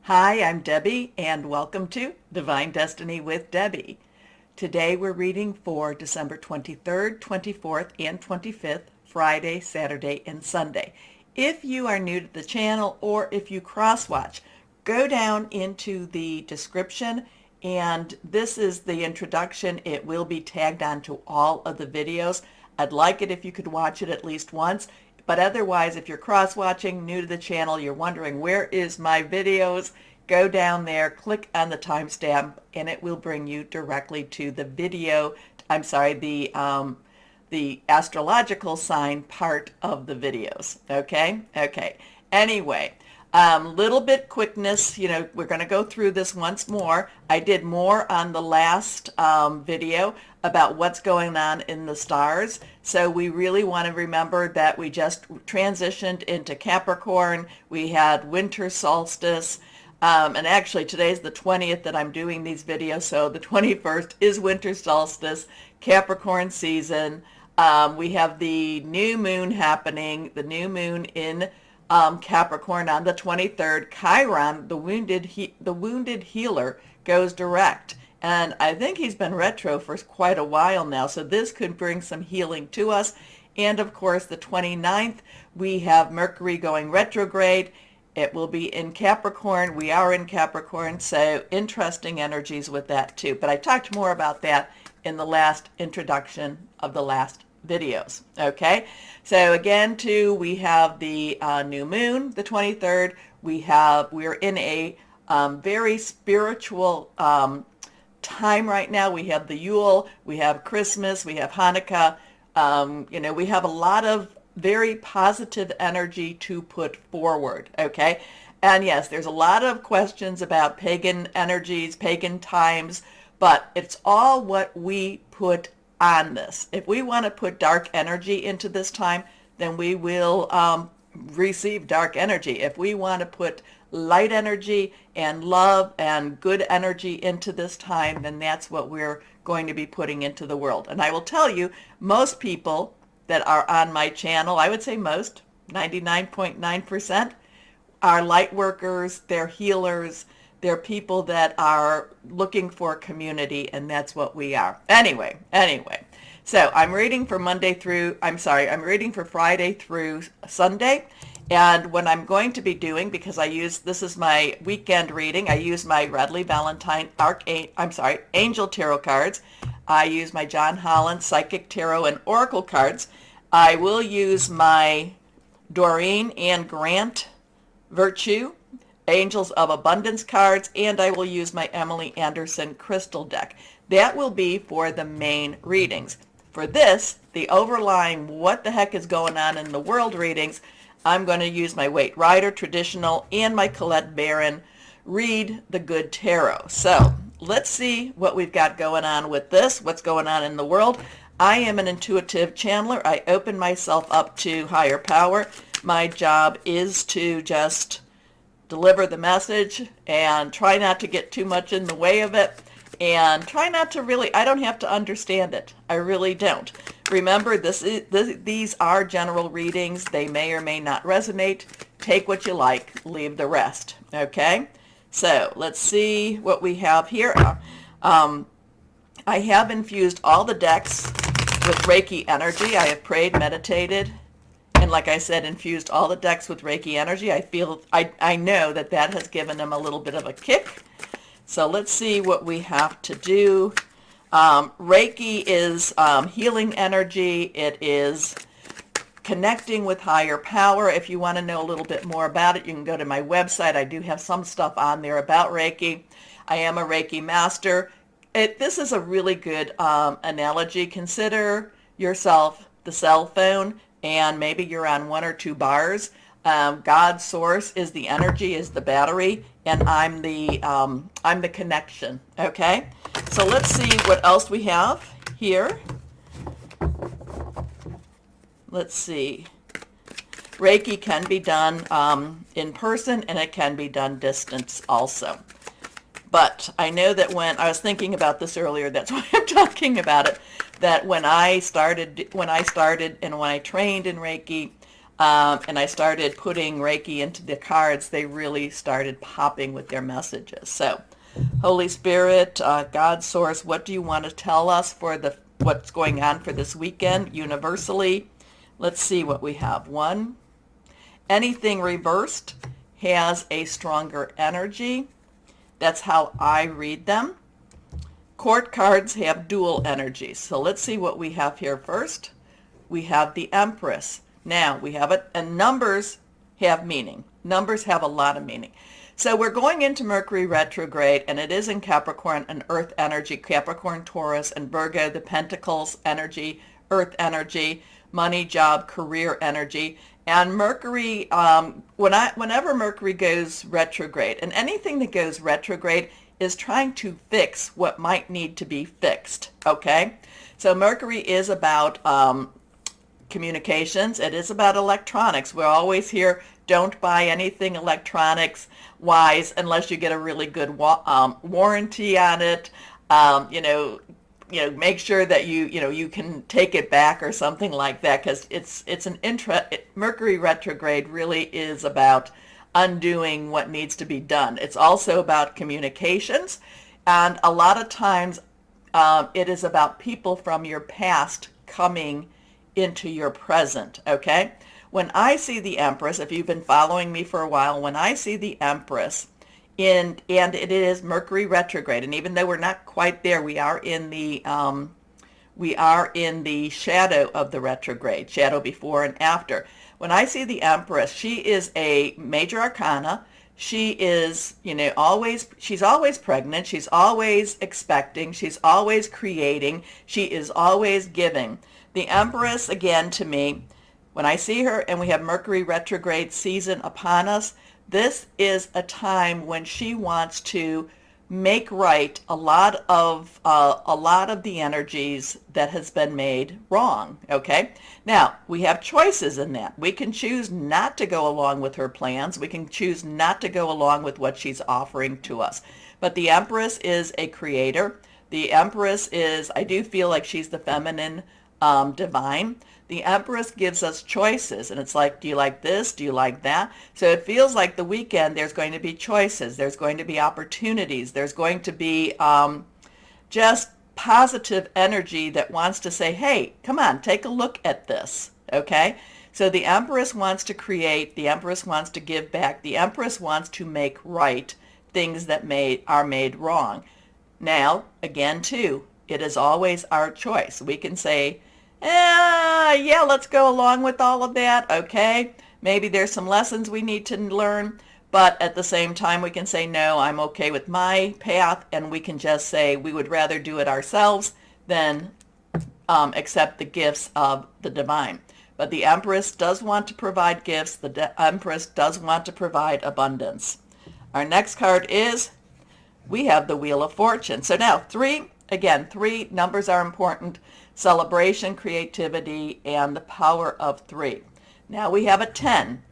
Hi, I'm Debbie, and welcome to Divine Destiny with Debbie. Today we're reading for December 23rd, 24th, and 25th, Friday, Saturday, and Sunday. If you are new to the channel or if you cross-watch, go down into the description, and this is the introduction. It will be tagged onto all of the videos. I'd like it if you could watch it at least once. But otherwise, if you're cross-watching, new to the channel, you're wondering where is my videos, go down there, click on the timestamp, and it will bring you directly to the video. I'm sorry, the astrological sign part of the videos. Okay. Anyway, little bit quickness. We're going to go through this once more. I did more on the last video about what's going on in the stars. So we really want to remember that we just transitioned into Capricorn. We had winter solstice. And actually today's the 20th that I'm doing these videos. So the 21st is winter solstice, Capricorn season. We have the new moon happening, the new moon in Capricorn on the 23rd. Chiron, the wounded healer, goes direct. And I think he's been retro for quite a while now, so this could bring some healing to us. And of course, the 29th, we have Mercury going retrograde. It will be in Capricorn. We are in Capricorn, so interesting energies with that too. But I talked more about that in the last introduction of the last videos. Okay, so again too, we have the new moon, the 23rd. We're in a very spiritual time right now. We have the Yule, we have Christmas, we have Hanukkah. We have a lot of very positive energy to put forward. Okay, and yes, there's a lot of questions about pagan energies, pagan times, but it's all what we put on this. If we want to put dark energy into this time, then we will receive dark energy. If we want to put light energy and love and good energy into this time, then that's what we're going to be putting into the world. And I will tell you, most people that are on my channel, I would say most, 99.9%, are light workers, they're healers, they're people that are looking for community, and that's what we are. Anyway, so I'm reading for I'm reading for Friday through Sunday. And what I'm going to be doing, because this is my weekend reading, I use my Radley Valentine Angel Tarot cards. I use my John Holland Psychic Tarot and Oracle cards. I will use my Doreen and Grant Virtue Angels of Abundance cards, and I will use my Emily Anderson Crystal deck. That will be for the main readings. For this, the overlying what the heck is going on in the world readings, I'm going to use my Waite Rider Traditional and my Colette Baron Read the Good Tarot. So let's see what we've got going on with this, what's going on in the world. I am an intuitive channeler. I open myself up to higher power. My job is to just deliver the message and try not to get too much in the way of it, and try not to I don't have to understand it. I really don't. Remember, these are general readings. They may or may not resonate. Take what you like, leave the rest. Okay? So let's see what we have here. I have infused all the decks with Reiki energy. I have prayed, meditated, and like I said, infused all the decks with Reiki energy. I know that has given them a little bit of a kick. So let's see what we have to do. Reiki is healing energy. It is connecting with higher power. If you want to know a little bit more about it, you can go to my website. I do have some stuff on there about Reiki. I am a Reiki master. This is a really good analogy. Consider yourself the cell phone, and maybe you're on one or two bars. God's source is the energy, is the battery, and I'm the connection. Okay, so let's see what else we have here. Let's see. Reiki can be done in person, and it can be done distance also. But I know that when I was thinking about this earlier, that's why I'm talking about it, that when I started and when I trained in Reiki, and I started putting Reiki into the cards, they really started popping with their messages. So, Holy Spirit, God Source, what do you want to tell us for what's going on for this weekend universally? Let's see what we have. One, anything reversed has a stronger energy. That's how I read them. Court cards have dual energies. So let's see what we have here first. We have the Empress. Now we have it, and numbers have meaning. Numbers have a lot of meaning. So we're going into Mercury retrograde, and it is in Capricorn, an earth energy, Capricorn, Taurus, and Virgo, the Pentacles energy, earth energy, money, job, career energy. And Mercury, whenever Mercury goes retrograde, and anything that goes retrograde is trying to fix what might need to be fixed, okay? So Mercury is about communications. It is about electronics. We're always here, don't buy anything electronics wise unless you get a really good warranty on it. Make sure that you can take it back or something like that, because Mercury retrograde really is about undoing what needs to be done. It's also about communications, and a lot of times it is about people from your past coming into your present, okay? When I see the Empress, if you've been following me for a while, when I see the Empress, and it is Mercury retrograde, and even though we're not quite there, we are in the shadow of the retrograde, shadow before and after. When I see the Empress, she is a major arcana. She is, she's always pregnant. She's always expecting. She's always creating. She is always giving. The Empress, again, to me, when I see her and we have Mercury retrograde season upon us, this is a time when she wants to make right a lot of the energies that has been made wrong, okay? Now, we have choices in that. We can choose not to go along with her plans. We can choose not to go along with what she's offering to us. But the Empress is a creator. The Empress is, I do feel like she's the feminine divine. The Empress gives us choices, and it's like, do you like this? Do you like that? So it feels like the weekend there's going to be choices. There's going to be opportunities. There's going to be just positive energy that wants to say, hey, come on, take a look at this, okay? So the Empress wants to create. The Empress wants to give back. The Empress wants to make right things that are made wrong. Now, again, too, it is always our choice. We can say, yeah, let's go along with all of that, okay? Maybe there's some lessons we need to learn, but at the same time we can say, no, I'm okay with my path, and we can just say we would rather do it ourselves than accept the gifts of the divine. But the Empress does want to provide gifts. The Empress does want to provide abundance. Our next card is, we have the Wheel of Fortune. So now, three numbers are important. Celebration, creativity, and the power of 3. Now we have a 10.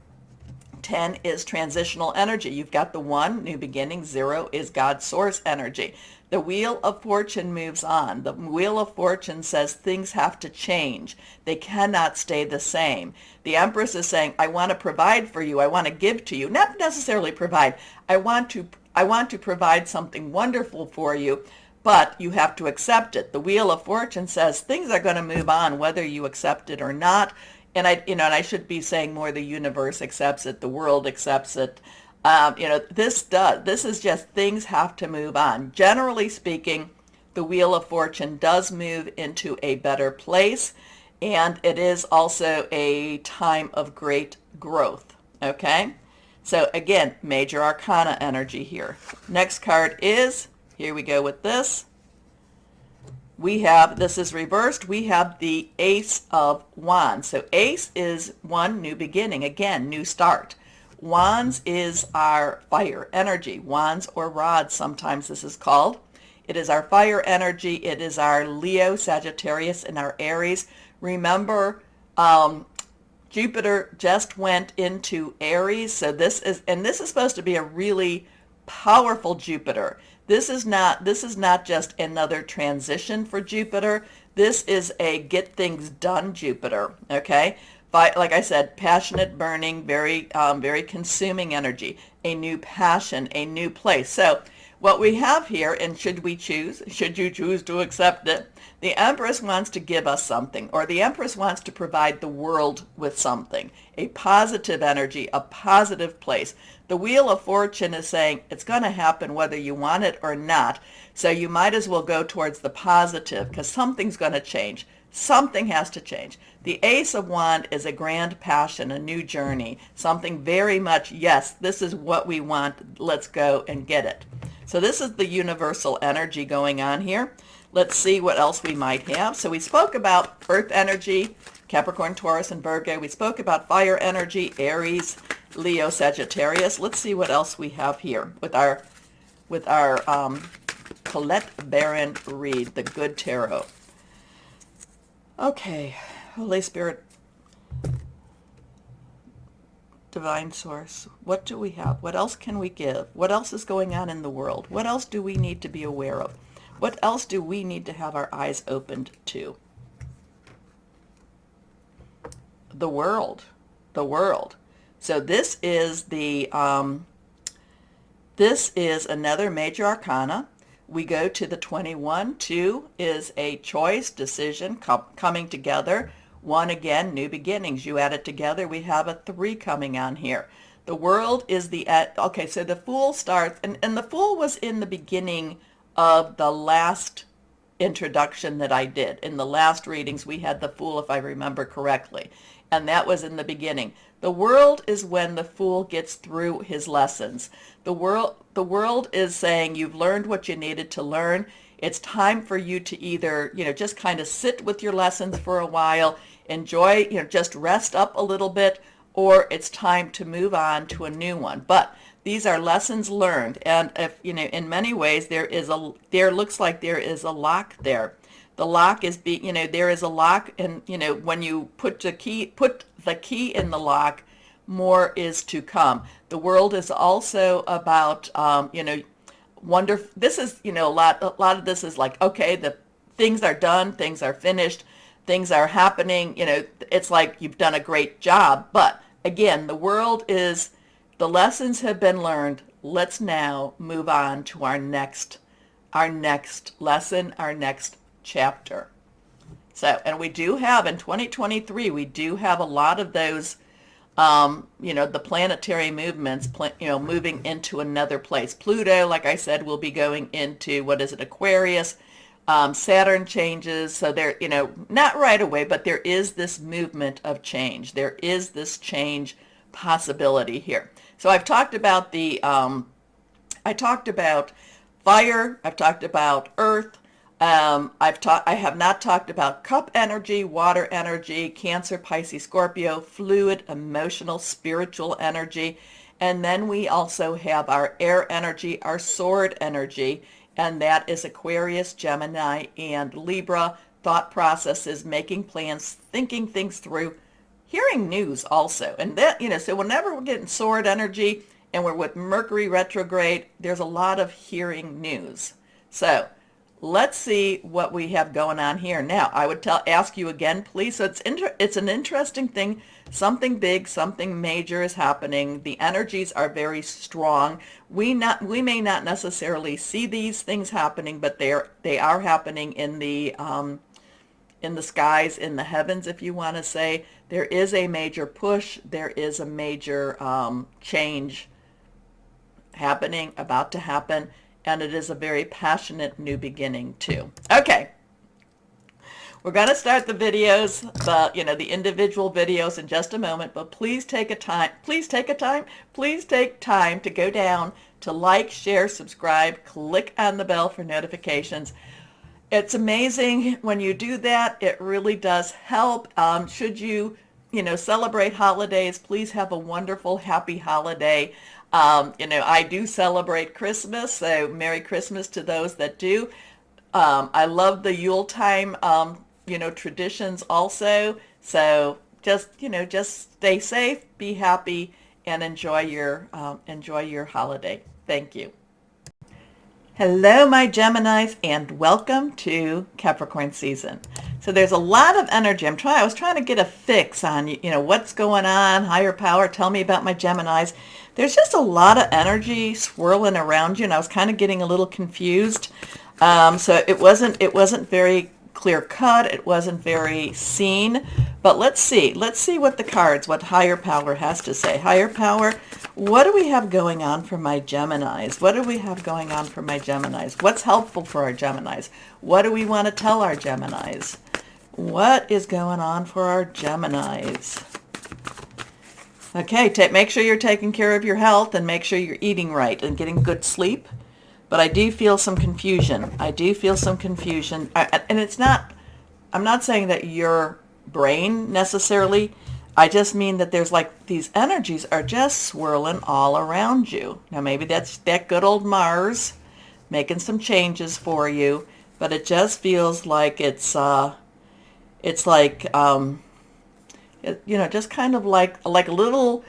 10 is transitional energy. You've got the 1, new beginning. 0 is God's source energy. The Wheel of Fortune moves on. The Wheel of Fortune says things have to change. They cannot stay the same. The Empress is saying, I want to provide for you. I want to give to you. Not necessarily provide. I want to provide something wonderful for you, but you have to accept it. The Wheel of Fortune says things are going to move on whether you accept it or not. And I should be saying more the universe accepts it, the world accepts it. This is just things have to move on. Generally speaking, the Wheel of Fortune does move into a better place, and it is also a time of great growth, okay? So again, major arcana energy here. Next card is, here we go with this. This is reversed, we have the Ace of Wands. So Ace is 1, new beginning, again, new start. Wands is our fire energy. Wands or rods, sometimes this is called. It is our fire energy. It is our Leo, Sagittarius, and our Aries. Remember, Jupiter just went into Aries, so this is supposed to be a really powerful Jupiter. This is not just another transition for Jupiter. This is a get things done Jupiter, okay? like I said, passionate, burning, very consuming energy, a new passion, a new place. So what we have here, and should you choose to accept it, the Empress wants to give us something, or the Empress wants to provide the world with something, a positive energy, a positive place. The Wheel of Fortune is saying it's going to happen whether you want it or not, so you might as well go towards the positive because something's going to change. Something has to change. The Ace of Wands is a grand passion, a new journey, something very much, yes, this is what we want, let's go and get it. So this is the universal energy going on here. Let's see what else we might have. So we spoke about earth energy, Capricorn, Taurus, and Virgo. We spoke about fire energy, Aries, Leo, Sagittarius. Let's see what else we have here with our Colette Baron read, the Good Tarot. Okay, Holy Spirit, Divine Source, what do we have? What else can we give? What else is going on in the world? What else do we need to be aware of? What else do we need to have our eyes opened to? The world. The world. So this is another major arcana. We go to the 21. 2 is a choice, decision, coming together. 1 again, new beginnings. You add it together, we have a 3 coming on here. The world is okay, so the Fool starts, and the Fool was in the beginning of the last introduction that I did. In the last readings, we had the Fool, if I remember correctly, and that was in the beginning. The world is when the Fool gets through his lessons. The world is saying you've learned what you needed to learn. It's time for you to either, just kind of sit with your lessons for a while, enjoy, just rest up a little bit, or it's time to move on to a new one. But these are lessons learned, and if in many ways there looks like there is a lock there. The lock is there is a lock, and when you put the key in the lock, more is to come. The world is also about wonder. This is a lot of this is like, okay, the things are done, things are finished, things are happening. It's like you've done a great job. But again, the world is, the lessons have been learned. Let's now move on to our next lesson, our next chapter. So, and we do have in 2023, we do have a lot of those, the planetary movements, moving into another place. Pluto, like I said, will be going into, Aquarius. Saturn changes, so there, not right away, but there is this movement of change. There is this change possibility here. So I've talked about I talked about fire, I've talked about earth, I have not talked about cup energy, water energy, Cancer, Pisces, Scorpio, fluid, emotional, spiritual energy. And then we also have our air energy, our sword energy, and that is Aquarius, Gemini, and Libra. Thought processes, making plans, thinking things through, hearing news also. And that, so whenever we're getting sword energy and we're with Mercury retrograde, there's a lot of hearing news. So let's see what we have going on here. Now, I would ask you again, please. So it's an interesting thing. Something big, something major is happening. The energies are very strong. We may not necessarily see these things happening, but they are happening in the skies, in the heavens, if you want to say. There is a major push. There is a major change happening, about to happen. And it is a very passionate new beginning too. Okay, we're going to start the videos, the individual videos in just a moment. But please take time to go down to like, share, subscribe, click on the bell for notifications. It's amazing when you do that. It really does help. Should you, celebrate holidays, please have a wonderful, happy holiday. I do celebrate Christmas, so Merry Christmas to those that do. I love the Yuletime, traditions also. So just stay safe, be happy, and enjoy your holiday. Thank you. Hello, my Geminis, and welcome to Capricorn season. So there's a lot of energy. I was trying to get a fix on, what's going on, higher power, tell me about my Geminis. There's just a lot of energy swirling around you, and I was kind of getting a little confused. So it wasn't very clear cut. It wasn't very seen. But let's see what higher power has to say. Higher power, what do we have going on for my Geminis? What do we have going on for my Geminis? What's helpful for our Geminis? What do we want to tell our Geminis? What is going on for our Geminis? Okay, make sure you're taking care of your health and make sure you're eating right and getting good sleep. But I do feel some confusion. And I'm not saying that your brain necessarily. I just mean that there's like these energies are just swirling all around you. Now maybe that's that good old Mars making some changes for you, but it just feels like it's like just kind of like a little.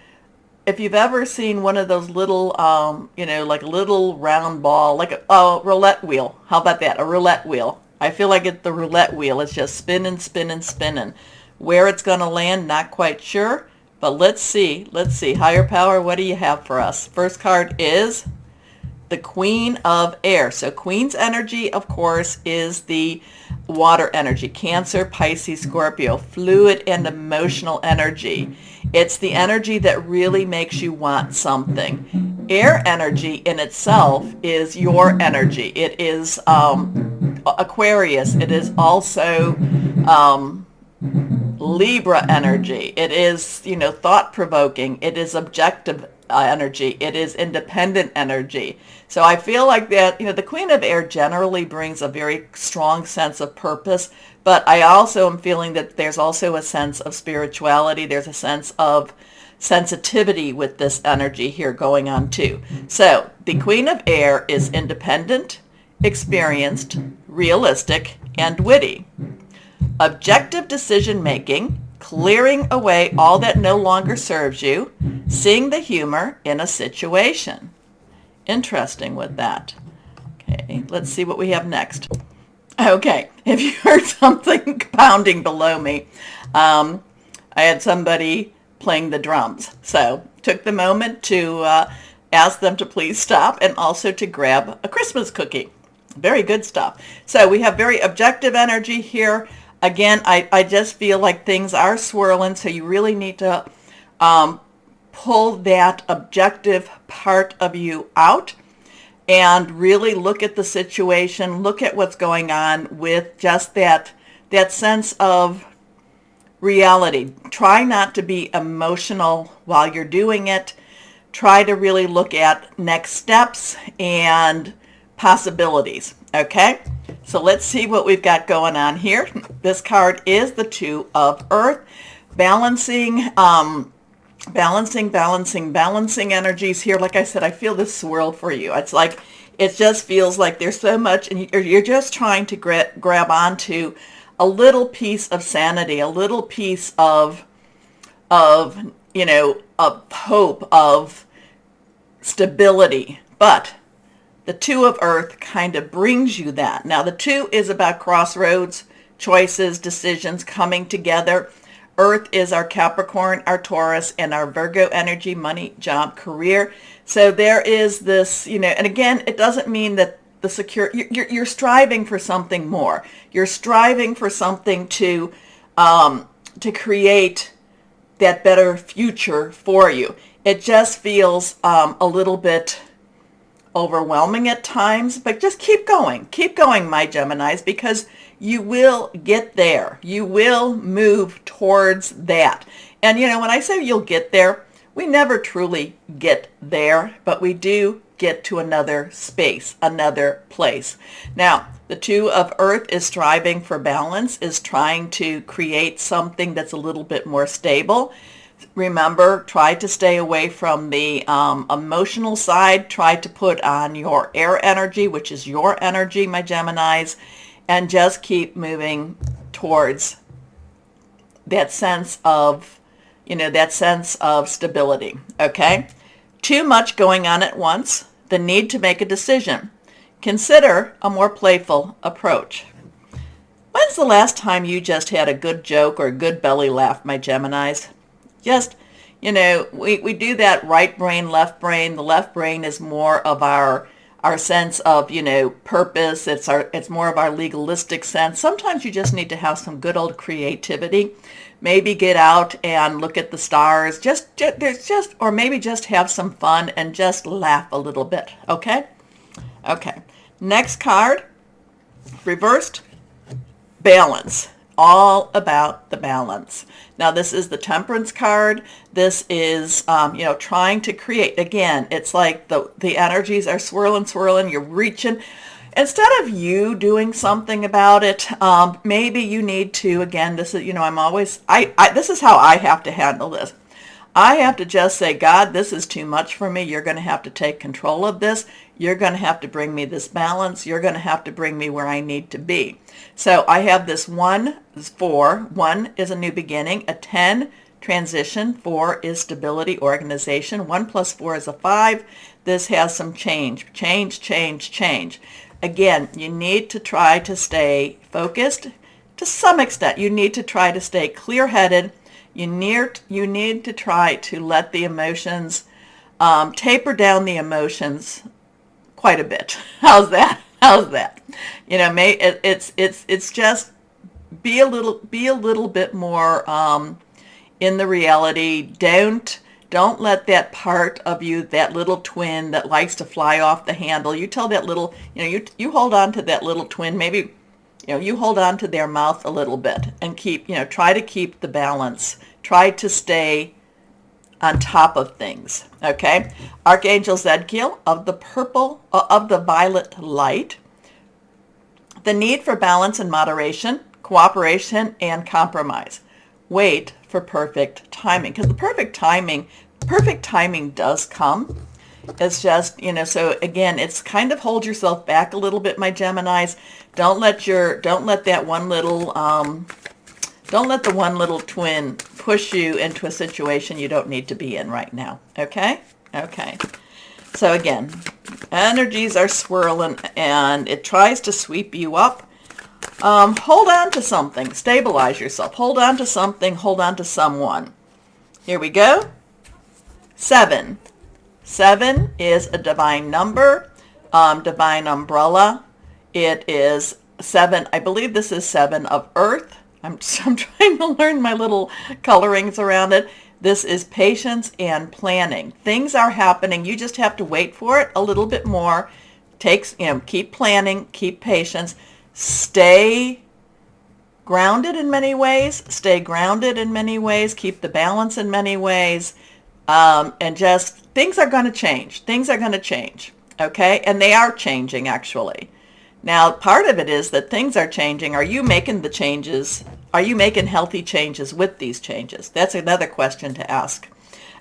If you've ever seen one of those little, like a little round ball, like a roulette wheel. How about that? A roulette wheel. I feel like the roulette wheel is just spinning, spinning, spinning. Where it's going to land, not quite sure. But let's see. Higher power, what do you have for us? First card is the Queen of Air. So Queen's energy, of course, is the water energy. Cancer, Pisces, Scorpio. Fluid and emotional energy. It's the energy that really makes you want something. Air energy in itself is your energy. It is Aquarius. It is also Libra energy. It is, thought-provoking. It is objective energy. It is independent energy. So I feel like that, the Queen of Air generally brings a very strong sense of purpose, but I also am feeling that there's also a sense of spirituality. There's a sense of sensitivity with this energy here going on too. So the Queen of Air is independent, experienced, realistic, and witty. Objective decision making, clearing away all that no longer serves you, seeing the humor in a situation. Interesting with that. Okay, let's see what we have next. Okay, if you heard something pounding below me, I had somebody playing the drums. So took the moment to ask them to please stop and also to grab a Christmas cookie. Very good stuff. So we have very objective energy here. Again, I just feel like things are swirling, so you really need to pull that objective part of you out and really look at the situation, look at what's going on with just that sense of reality. Try not to be emotional while you're doing it. Try to really look at next steps and possibilities, okay? So let's see what we've got going on here. This card is the Two of Earth, balancing energies here. Like I said, I feel this swirl for you. It's like, it just feels like there's so much, and you're just trying to grab onto a little piece of sanity, a little piece of hope, of stability. But the Two of Earth kind of brings you that. Now, the Two is about crossroads, choices, decisions coming together. Earth is our Capricorn, our Taurus, and our Virgo energy, money, job, career. So there is this, and again, it doesn't mean that you're striving for something more. You're striving for something to create that better future for you. It just feels a little bit overwhelming at times, but just keep going, my Geminis, because you will get there. You will move towards that. And when I say you'll get there, we never truly get there, but we do get to another space, another place. Now, the Two of Earth is striving for balance, is trying to create something that's a little bit more stable. Remember, try to stay away from the emotional side. Try to put on your air energy, which is your energy, my Geminis, and just keep moving towards that sense of, stability, okay? Too much going on at once, the need to make a decision. Consider a more playful approach. When's the last time you just had a good joke or a good belly laugh, my Geminis? Just, we do that right brain, left brain. The left brain is more of our sense of, purpose. It's more of our legalistic sense. Sometimes you just need to have some good old creativity. Maybe get out and look at the stars. Or maybe just have some fun and just laugh a little bit. Okay? Okay. Next card, reversed, balance. All about the balance. Now this is the Temperance card. This is, trying to create. Again, it's like the energies are swirling. You're reaching. Instead of you doing something about it, maybe you need to, again, this is, this is how I have to handle this. I have to just say, God, this is too much for me. You're going to have to take control of this. You're going to have to bring me this balance. You're going to have to bring me where I need to be. So I have this 1 is 4. 1 is a new beginning. A 10, transition. 4 is stability, organization. 1 plus 4 is a 5. This has some change. Change. Again, you need to try to stay focused to some extent. You need to try to stay clear-headed. You need to try to let the emotions, taper down the emotions quite a bit. How's that? It's just be a little bit more in the reality. Don't let that part of you, that little twin that likes to fly off the handle. You tell that little, you hold on to that little twin. Maybe you hold on to their mouth a little bit and try to keep the balance. Try to stay on top of things, okay? Archangel Zadkiel of the violet light. The need for balance and moderation, cooperation, and compromise. Wait for perfect timing, because the perfect timing does come. It's just, so again, it's kind of hold yourself back a little bit, my Geminis. Don't let the one little twin push you into a situation you don't need to be in right now. Okay? Okay. So again, energies are swirling and it tries to sweep you up. Hold on to something. Stabilize yourself. Hold on to something. Hold on to someone. Here we go. 7. 7 is a divine number, divine umbrella. It is 7. I believe this is 7 of Earth. I'm trying to learn my little colorings around it. This is patience and planning. Things are happening. You just have to wait for it a little bit more. Keep planning, keep patience. Stay grounded in many ways. Keep the balance in many ways. And just, things are going to change. Okay? And they are changing, actually. Now, part of it is that things are changing. Are you making the changes? Are you making healthy changes with these changes? That's another question to ask.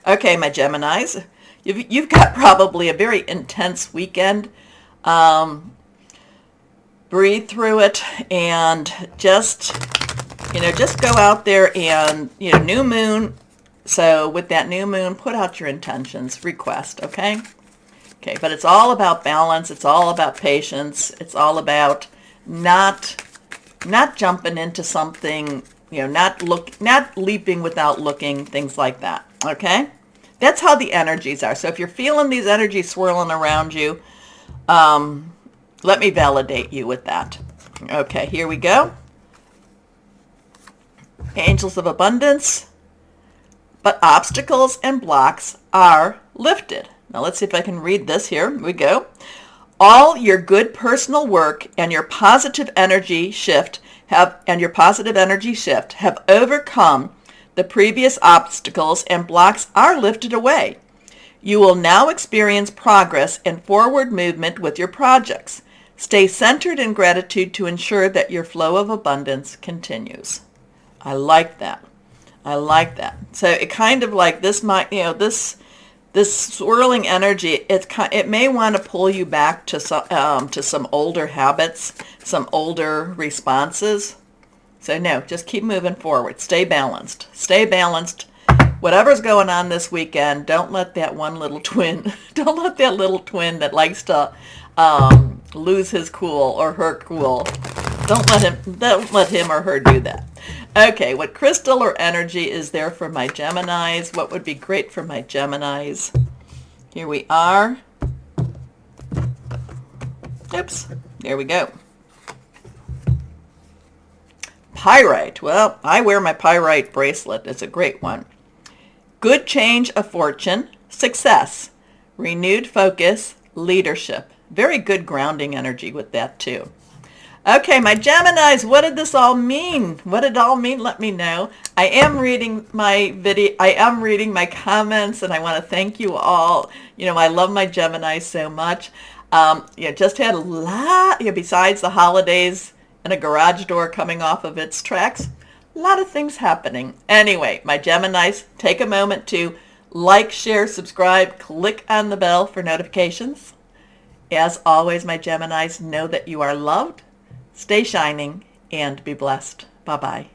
Okay, my Geminis, you've got probably a very intense weekend. Breathe through it and just go out there and, new moon. So with that new moon, put out your intentions, request, okay? Okay, but it's all about balance. It's all about patience. It's all about not jumping into something, not leaping without looking, things like that. Okay? That's how the energies are. So if you're feeling these energies swirling around you, let me validate you with that. Okay, here we go. Angels of abundance. But obstacles and blocks are lifted. Now let's see if I can read this. Here we go. All your good personal work and your positive energy shift have overcome the previous obstacles and blocks are lifted away. You will now experience progress and forward movement with your projects. Stay centered in gratitude to ensure that your flow of abundance continues. I like that. So it kind of like this might, this swirling energy, it may want to pull you back to some older habits, some older responses. So no, just keep moving forward. Stay balanced. Whatever's going on this weekend, don't let that one little twin, that likes to lose his cool or her cool. Don't let him or her do that. Okay, what crystal or energy is there for my Geminis? What would be great for my Geminis? Here we are. Oops, there we go. Pyrite. Well, I wear my pyrite bracelet. It's a great one. Good change of fortune, success, renewed focus, leadership. Very good grounding energy with that too. Okay, my Geminis, what did this all mean? What did it all mean? Let me know. I am reading my video. I am reading my comments, and I want to thank you all. You know, I love my Geminis so much. Just had a lot, besides the holidays and a garage door coming off of its tracks, a lot of things happening. Anyway, my Geminis, take a moment to like, share, subscribe, click on the bell for notifications. As always, my Geminis, know that you are loved. Stay shining and be blessed. Bye-bye.